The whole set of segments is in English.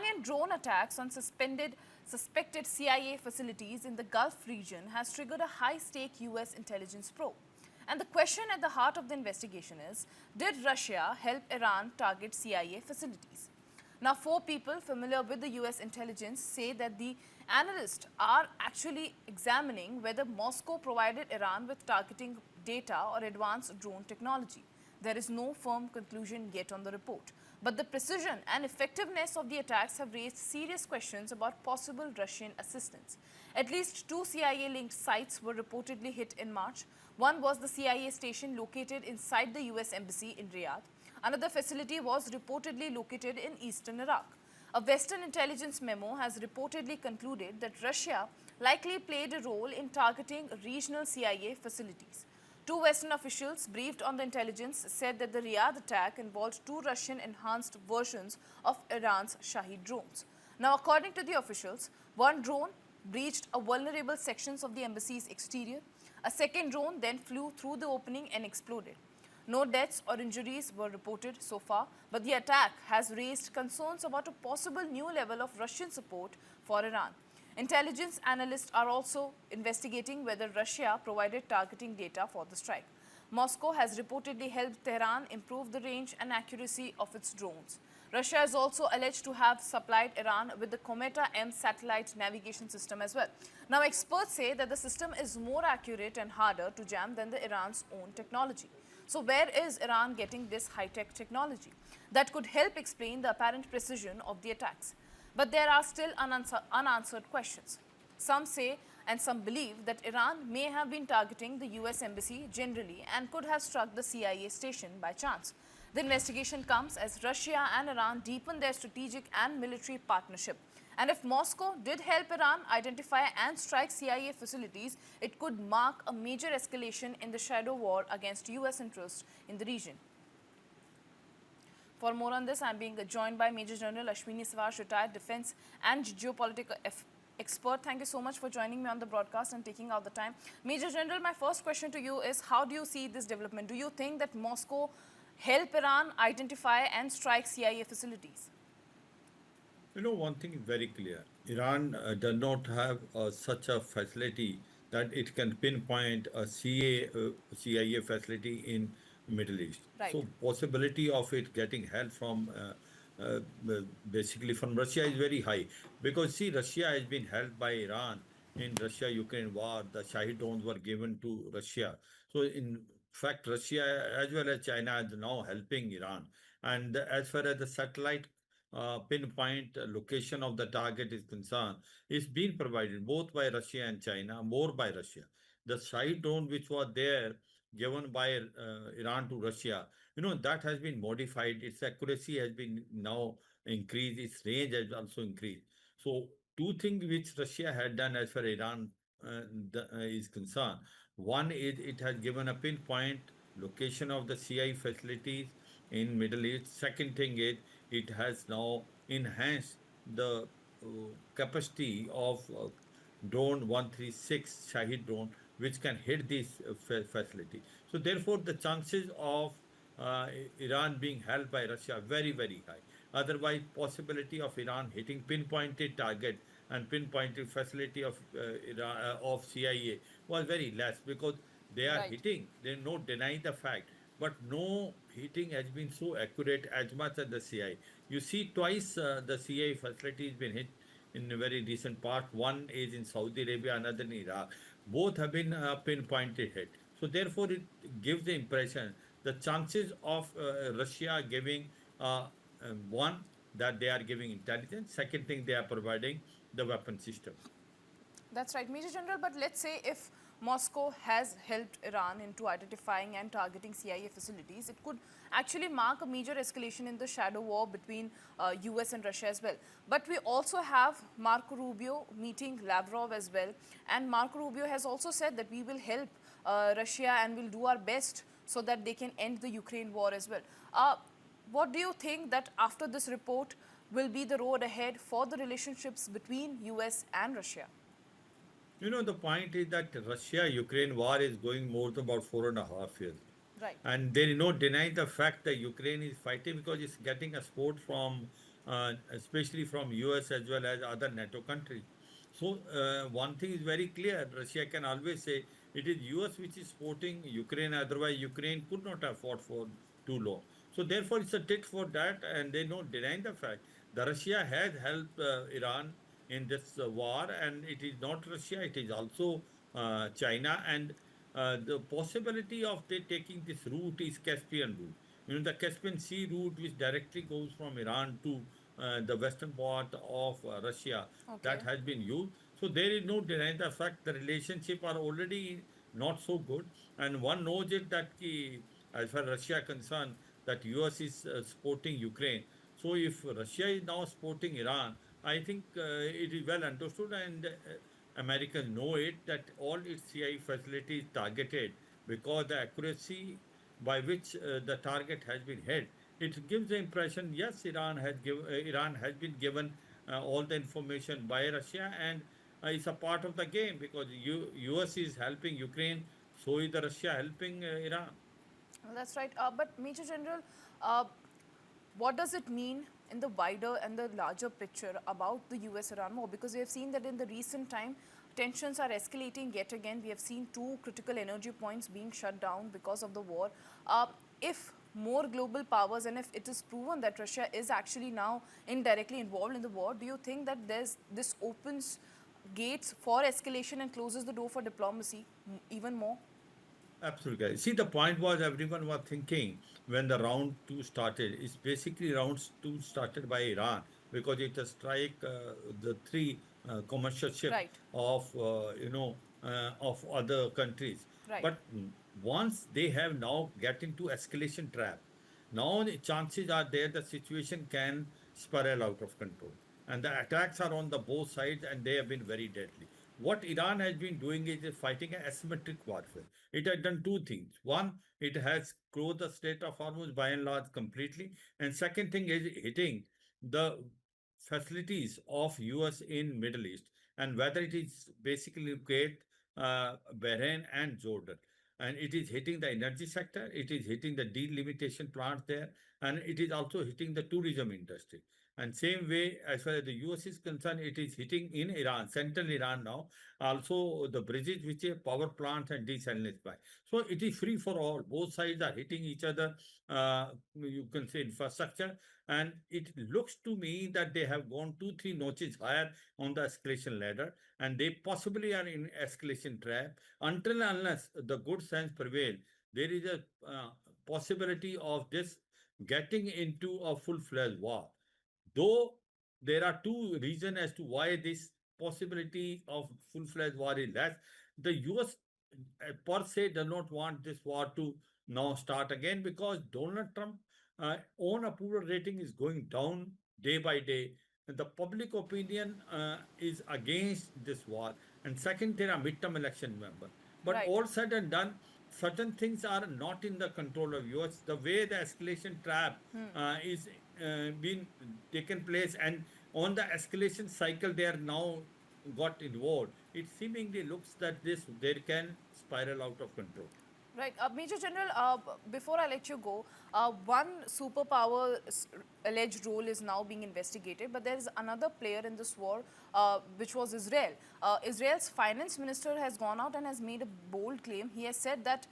Iranian drone attacks on suspected CIA facilities in the Gulf region has triggered a high-stake US intelligence probe. And the question at the heart of the investigation is, did Russia help Iran target CIA facilities? Now, 4 people familiar with the US intelligence say that the analysts are actually examining whether Moscow provided Iran with targeting data or advanced drone technology. There is no firm conclusion yet on the report, but the precision and effectiveness of the attacks have raised serious questions about possible Russian assistance. At least 2 CIA-linked sites were reportedly hit in March. One was the CIA station located inside the US embassy in Riyadh. Another facility was reportedly located in eastern Iraq. A Western intelligence memo has reportedly concluded that Russia likely played a role in targeting regional CIA facilities. 2 Western officials briefed on the intelligence said that the Riyadh attack involved 2 Russian enhanced versions of Iran's Shahid drones. Now, according to the officials, one drone breached a vulnerable sections of the embassy's exterior. A second drone then flew through the opening and exploded. No deaths or injuries were reported so far, but the attack has raised concerns about a possible new level of Russian support for Iran. Intelligence analysts are also investigating whether Russia provided targeting data for the strike. Moscow has reportedly helped Tehran improve the range and accuracy of its drones. Russia is also alleged to have supplied Iran with the Kometa-M satellite navigation system as well. Now, experts say that the system is more accurate and harder to jam than the Iran's own technology. So where is Iran getting this high-tech technology? That could help explain the apparent precision of the attacks. But there are still unanswered questions. Some say and some believe that Iran may have been targeting the US embassy generally and could have struck the CIA station by chance. The investigation comes as Russia and Iran deepen their strategic and military partnership. And if Moscow did help Iran identify and strike CIA facilities, it could mark a major escalation in the shadow war against US interests in the region. For more on this, I am being joined by Major General Ashwini Swaraj, retired defense and geopolitical expert. Thank you so much for joining me on the broadcast and taking out the time. Major General, my first question to you is, how do you see this development? Do you think that Moscow help Iran identify and strike CIA facilities? You know, one thing is very clear. Iran does not have such a facility that it can pinpoint a CIA facility in Middle East. Right. So possibility of it getting help from uh, basically from Russia is very high. Because see, Russia has been helped by Iran in Russia-Ukraine war. The Shahid drones were given to Russia. So in fact, Russia as well as China is now helping Iran. And as far as the satellite pinpoint location of the target is concerned, is being provided both by Russia and China, more by Russia. The side drone which was there given by Iran to Russia, you know, that has been modified. Its accuracy has been now increased. Its range has also increased. So 2 things which Russia had done as far as Iran is concerned. One is it has given a pinpoint location of the CI facilities in Middle East. Second thing is it has now enhanced the capacity of drone 136 Shahid drone, which can hit this facility. So therefore, the chances of Iran being held by Russia are very, very high. Otherwise, possibility of Iran hitting pinpointed target and pinpointed facility of of CIA was very less, because they are hitting. They not denying the fact, but no hitting has been so accurate as much as the CIA. You see, twice the CIA facility has been hit in a very recent past. One is in Saudi Arabia, another in Iraq. Both have been pinpointed hit. So therefore, it gives the impression the chances of Russia giving one, that they are giving intelligence. Second thing, they are providing the weapon system. That's right, Major General. But let's say if Moscow has helped Iran into identifying and targeting CIA facilities, it could actually mark a major escalation in the shadow war between US and Russia as well. But we also have Marco Rubio meeting Lavrov as well. And Marco Rubio has also said that we will help Russia and will do our best so that they can end the Ukraine war as well. What do you think that after this report will be the road ahead for the relationships between US and Russia? You know, the point is that Russia-Ukraine war is going more than about 4.5 years. Right. And there is no denying the fact that Ukraine is fighting because it's getting a support from especially from US as well as other NATO countries. So one thing is very clear: Russia can always say it is US which is supporting Ukraine. Otherwise, Ukraine could not have fought for too long. So therefore, it's a tit for that, and they not denying the fact that Russia has helped Iran in this war, and it is not Russia; it is also China, and the possibility of they taking this route is Caspian route. The Caspian Sea route, which directly goes from Iran to the western part of Russia, that Okay. has been used. So there is no denying the fact the relationship are already not so good, and one knows it that as far as Russia concerned, that US is supporting Ukraine. So if Russia is now supporting Iran, I think it is well understood, and Americans know it that all its CI facilities targeted because the accuracy by which the target has been hit, it gives the impression yes, Iran has been given all the information by Russia, and it's a part of the game because US is helping Ukraine, so is the Russia helping Iran. Well, that's right. But Major General, uh, what does it mean in the wider and the larger picture about the US-Iran war? Because we have seen that in the recent time, tensions are escalating yet again. We have seen two critical energy points being shut down because of the war. If more global powers, and if it is proven that Russia is actually now indirectly involved in the war, do you think that this opens gates for escalation and closes the door for diplomacy even more? Absolutely. See, the point was everyone was thinking when the round two started. It's basically round two started by Iran because it strike the three commercial ship Right, of of other countries. right, But once they have now get into escalation trap, now the chances are there the situation can spiral out of control. And the attacks are on the both sides and they have been very deadly. What Iran has been doing is fighting an asymmetric warfare. It has done two things. One, it has closed the Strait of Hormuz by and large completely. And second thing is hitting the facilities of US in Middle East, and whether it is basically Kuwait, Bahrain and Jordan. And it is hitting the energy sector, it is hitting the delimitation plants there, and it is also hitting the tourism industry. And same way, as far as the US is concerned, it is hitting in Iran, central Iran now, also the bridges which are power plants and desalination by. So it is free for all. Both sides are hitting each other, you can say infrastructure. And it looks to me that they have gone two, three notches higher on the escalation ladder, and they possibly are in escalation trap until and unless the good sense prevail. There is a possibility of this getting into a full-fledged war. Though there are two reasons as to why this possibility of full-fledged war is less. The US per se does not want this war to now start again because Donald Trump own approval rating is going down day by day. And the public opinion is against this war. And second, there are midterm election members. But right. all said and done, certain things are not in the control of US. The way the escalation trap is being taken place, and on the escalation cycle, they are now got involved. It seemingly looks that this there can spiral out of control. Right. Major General, before I let you go, one superpower's alleged role is now being investigated, but there is another player in this war, which was Israel. Israel's finance minister has gone out and has made a bold claim. He has said that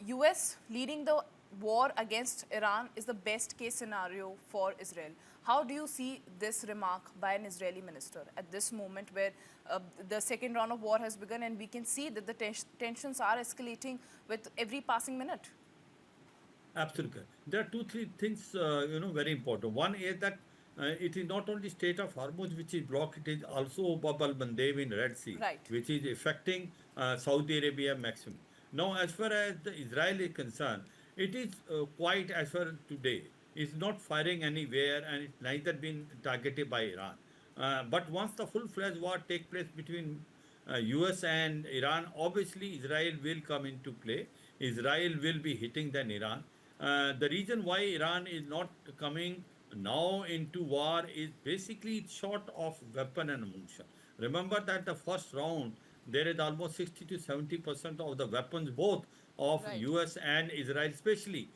US leading the war against Iran is the best case scenario for Israel. How do you see this remark by an Israeli minister at this moment where the second round of war has begun and we can see that the tensions are escalating with every passing minute? Absolutely. There are two, three things, very important. One is that it is not only Strait of Hormuz which is blocked, it is also Bab al-Mandeb in Red Sea, Right. which is affecting Saudi Arabia maximum. Now, as far as the Israel is concerned, it is quite as far today. It's not firing anywhere and it's neither been targeted by Iran. But once the full-fledged war takes place between US and Iran, obviously Israel will come into play. Israel will be hitting than Iran. The reason why Iran is not coming now into war is basically it's short of weapon and ammunition. Remember that the first round, there is almost 60 to 70% of the weapons, both of Right. US and Israel, especially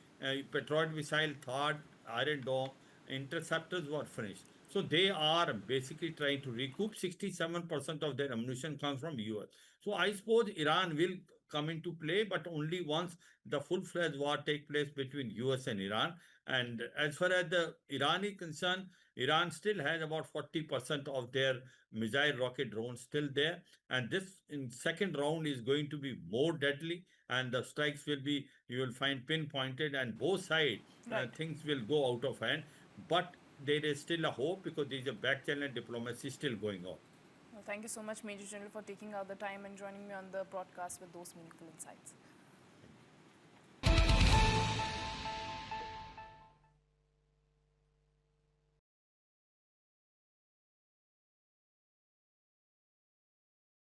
Patriot missile, THAAD, Iron Dome. interceptors were finished. So they are basically trying to recoup. 67% of their ammunition comes from US. So I suppose Iran will come into play, but only once the full-fledged war take place between US and Iran. And as far as the Iran is concerned, Iran still has about 40% of their missile rocket drones still there. And this in second round is going to be more deadly, and the strikes will be, you will find, pinpointed, and both sides Right. things will go out of hand. But there is still a hope because there is a back channel diplomacy still going on. Well, thank you so much, Major General, for taking out the time and joining me on the broadcast with those meaningful insights.